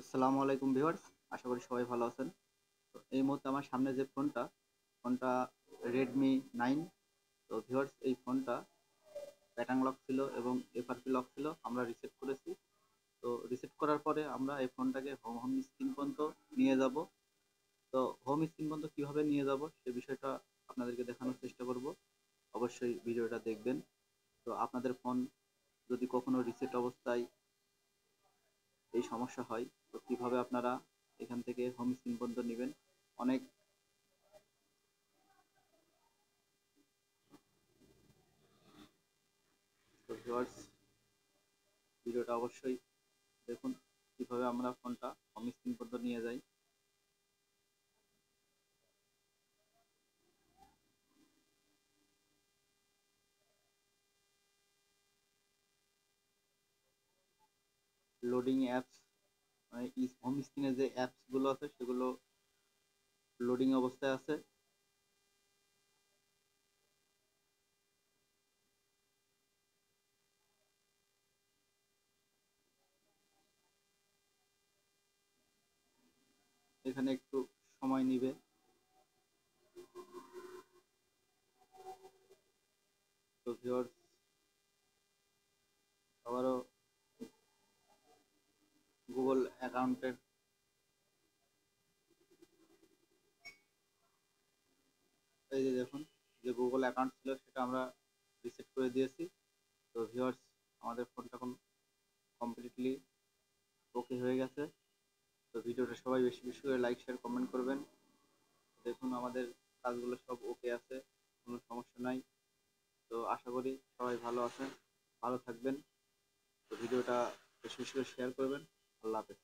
আসসালামু আলাইকুম ভিউয়ার্স, আশা করি সবাই ভালো আছেন। তো এই মুহূর্তে আমার সামনে যে ফোনটা Redmi 9। তো ভিউয়ার্স, এই ফোনটা প্যাটার্ন লক ছিল এবং এফআরপি লক ছিল, আমরা রিসেট করেছি। তো রিসেট করার পরে আমরা এই ফোনটাকে হোম স্ক্রিন পর্যন্ত নিয়ে যাব। তো হোম স্ক্রিন পর্যন্ত কিভাবে নিয়ে যাব সে বিষয়টা আপনাদেরকে দেখানোর চেষ্টা করব। অবশ্যই ভিডিওটা দেখবেন। তো আপনাদের ফোন যদি কখনো রিসেট অবস্থায় এই সমস্যা হয়, তো কিভাবে আপনারা এখান থেকে হোম স্ক্রিন পর্যন্ত নেবেন। অনেক তো ভিউয়ার্স, ভিডিওটা অবশ্যই দেখুন কিভাবে আমরা ফোনটা হোম স্ক্রিন পর্যন্ত নিয়ে যাই। লোডিং অ্যাপস, মানে হোম স্ক্রিনে যে অ্যাপস গুলো আছে সেগুলো লোডিং অবস্থায় আছে। এখানে একটু সময় নিবে। তো ভিউয়ার্স, আবারও গুগল অ্যাকাউন্টের এই যে দেখুন, যে গুগল অ্যাকাউন্ট ছিল সেটা আমরা রিসেট করে দিয়েছি। তো ভিউয়ার্স, আমাদের ফোনটা এখন কমপ্লিটলি ওকে হয়ে গেছে। তো ভিডিওটা সবাই বেশি বেশি করে লাইক শেয়ার কমেন্ট করবেন। দেখুন আমাদের কাজগুলো সব ওকে আছে, কোনো সমস্যা নাই। তো আশা করি সবাই ভালো আছেন, ভালো থাকবেন। তো ভিডিওটা বেশি বেশি করে শেয়ার করবেন। আল্লাহ হাফেজ।